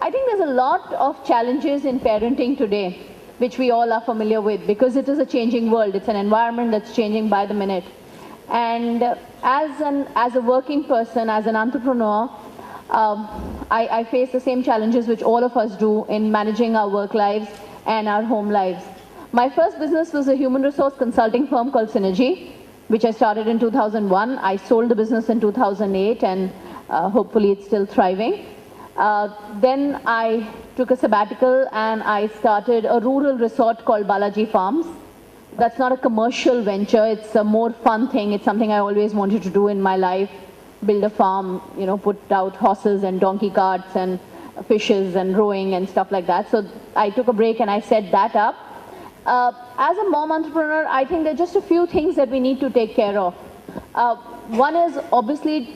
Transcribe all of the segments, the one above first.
I think there's a lot of challenges in parenting today, which we all are familiar with, because it is a changing world. It's an environment that's changing by the minute. And as a working person, as an entrepreneur, I face the same challenges which all of us do in managing our work lives and our home lives. My first business was a human resource consulting firm called Synergy, which I started in 2001. I sold the business in 2008, and hopefully it's still thriving. Then I took a sabbatical and I started a rural resort called Balaji Farms. That's not a commercial venture, it's a more fun thing. It's something I always wanted to do in my life. Build a farm, you know, put out horses and donkey carts and fishes and rowing and stuff like that. So I took a break and I set that up. As a mom entrepreneur, I think there are just a few things that we need to take care of. One is obviously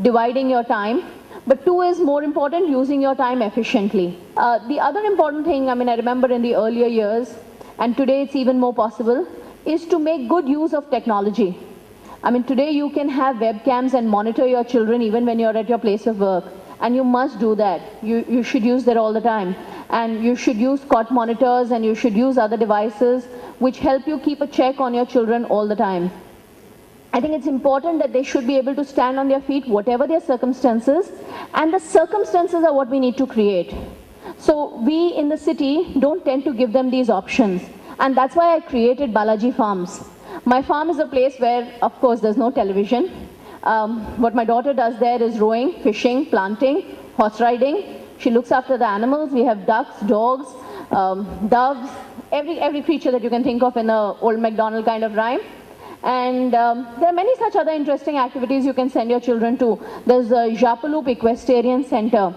dividing your time, but two is more important, using your time efficiently. The other important thing, I mean, I remember in the earlier years, and today it's even more possible, is to make good use of technology. I mean, today you can have webcams and monitor your children even when you're at your place of work. And you must do that. You should use that all the time. And you should use cot monitors and you should use other devices which help you keep a check on your children all the time. I think it's important that they should be able to stand on their feet, whatever their circumstances. And the circumstances are what we need to create. So we in the city don't tend to give them these options. And that's why I created Balaji Farms. My farm is a place where, of course, there's no television. What my daughter does there is rowing, fishing, planting, horse riding. She looks after the animals. We have ducks, dogs, doves, every creature that you can think of in the old MacDonald kind of rhyme. And there are many such other interesting activities you can send your children to. There's a Japaloop Equestrian Center,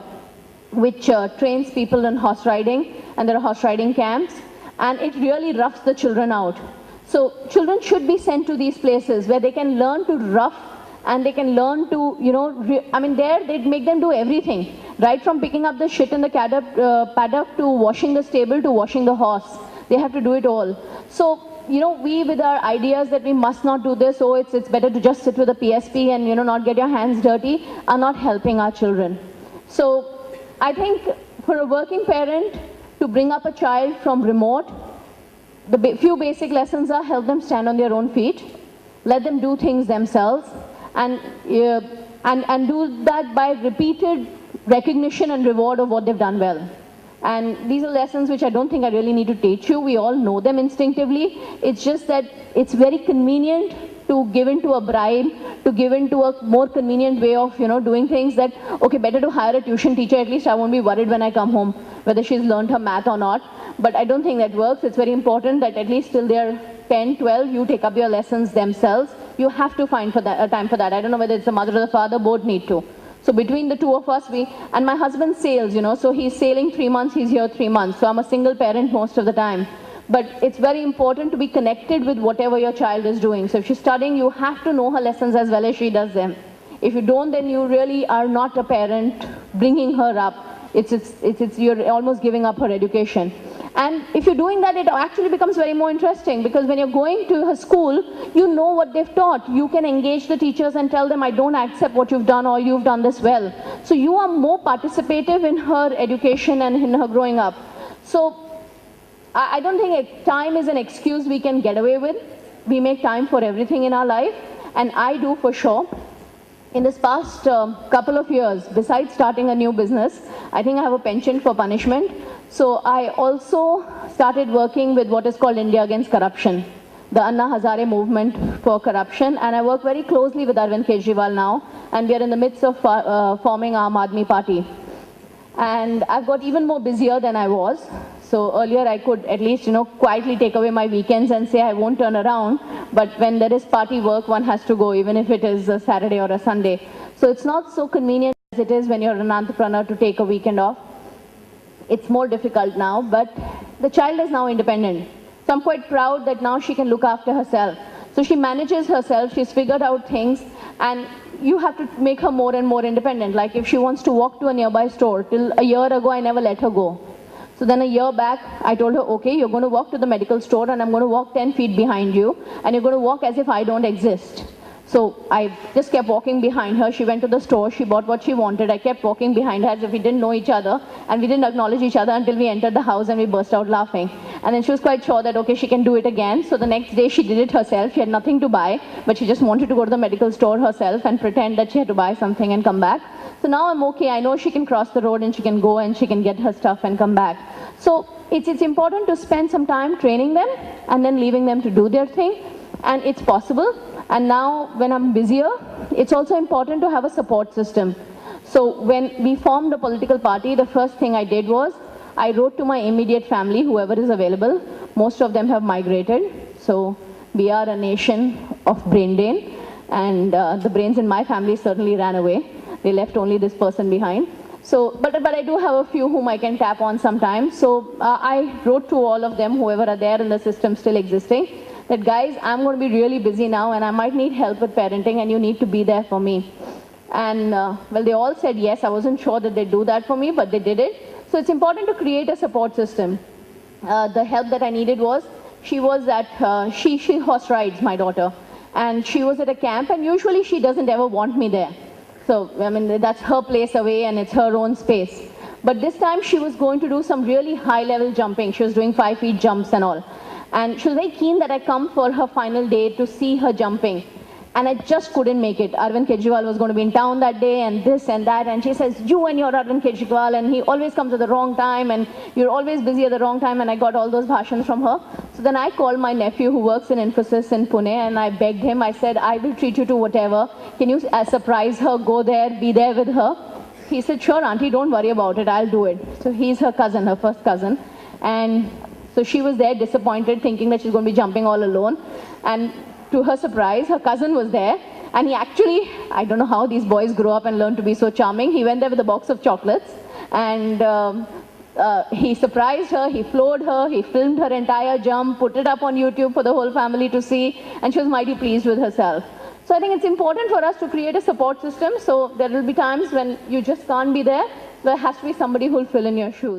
which trains people in horse riding, and there are horse riding camps, and it really roughs the children out. So children should be sent to these places where they can learn to rough and they can learn to, you know, I mean, there they make them do everything, right from picking up the shit in the paddock to washing the stable to washing the horse. They have to do it all. So, you know, we with our ideas that we must not do this, oh, it's better to just sit with a PSP and, you know, not get your hands dirty, are not helping our children. So I think for a working parent to bring up a child from remote, the few basic lessons are help them stand on their own feet, let them do things themselves, and do that by repeated recognition and reward of what they've done well. And these are lessons which I don't think I really need to teach you. We all know them instinctively. It's just that it's very convenient to give into a bribe, to give into a more convenient way of, you know, doing things that, okay, better to hire a tuition teacher, at least I won't be worried when I come home whether she's learned her math or not. But I don't think that works. It's very important that at least till they're 10, 12, you take up your lessons themselves. You have to find time for that. I don't know whether it's the mother or the father, both need to. So between the two of us, and my husband sails, you know, so he's sailing 3 months, he's here 3 months. So I'm a single parent most of the time. But it's very important to be connected with whatever your child is doing. So if she's studying, you have to know her lessons as well as she does them. If you don't, then you really are not a parent bringing her up. You're almost giving up her education. And if you're doing that, it actually becomes very more interesting, because when you're going to her school, you know what they've taught. You can engage the teachers and tell them, I don't accept what you've done, or you've done this well. So you are more participative in her education and in her growing up. So I don't think time is an excuse we can get away with. We make time for everything in our life, and I do for sure. In this past couple of years, besides starting a new business, I think I have a penchant for punishment. So I also started working with what is called India Against Corruption, the Anna Hazare movement for corruption, and I work very closely with Arvind Kejriwal now, and we are in the midst of forming Aam Aadmi Party. And I've got even more busier than I was. So earlier I could at least, you know, quietly take away my weekends and say I won't turn around. But when there is party work, one has to go, even if it is a Saturday or a Sunday. So it's not so convenient as it is when you're an entrepreneur to take a weekend off. It's more difficult now, but the child is now independent. So I'm quite proud that now she can look after herself. So she manages herself, she's figured out things, and you have to make her more and more independent. Like if she wants to walk to a nearby store, till a year ago I never let her go. So then a year back, I told her, okay, you're going to walk to the medical store and I'm going to walk 10 feet behind you, and you're going to walk as if I don't exist. So I just kept walking behind her. She went to the store, she bought what she wanted. I kept walking behind her as if we didn't know each other. And we didn't acknowledge each other until we entered the house and we burst out laughing. And then she was quite sure that, okay, she can do it again. So the next day she did it herself. She had nothing to buy, but she just wanted to go to the medical store herself and pretend that she had to buy something and come back. So now I'm okay. I know she can cross the road and she can go and she can get her stuff and come back. So it's important to spend some time training them and then leaving them to do their thing. And it's possible. And now when I'm busier, it's also important to have a support system. So when we formed a political party, the first thing I did was I wrote to my immediate family, whoever is available. Most of them have migrated. So we are a nation of brain drain. And the brains in my family certainly ran away. They left only this person behind. So, but I do have a few whom I can tap on sometimes. So I wrote to all of them, whoever are there in the system still existing, that guys, I'm going to be really busy now and I might need help with parenting and you need to be there for me. And well, they all said yes. I wasn't sure that they'd do that for me, but they did it. So it's important to create a support system. The help that I needed was, she was at, she horse rides, my daughter. And she was at a camp and usually she doesn't ever want me there. So, I mean, that's her place away and it's her own space. But this time she was going to do some really high level jumping. She was doing 5 feet jumps and all. And she was very keen that I come for her final day to see her jumping. And I just couldn't make it. Arvind Kejriwal was going to be in town that day and this and that. And she says, you and your Arvind Kejriwal, and he always comes at the wrong time and you're always busy at the wrong time. And I got all those bhashans from her. So then I called my nephew who works in Infosys in Pune and I begged him. I said, I will treat you to whatever. Can you surprise her, go there, be there with her? He said, sure, auntie, don't worry about it. I'll do it. So he's her cousin, her first cousin. And so she was there disappointed, thinking that she's going to be jumping all alone. And to her surprise, her cousin was there. And he actually, I don't know how these boys grow up and learn to be so charming. He went there with a box of chocolates. And he surprised her, he floored her, he filmed her entire jump, put it up on YouTube for the whole family to see. And she was mighty pleased with herself. So I think it's important for us to create a support system. So there will be times when you just can't be there. There has to be somebody who will fill in your shoes.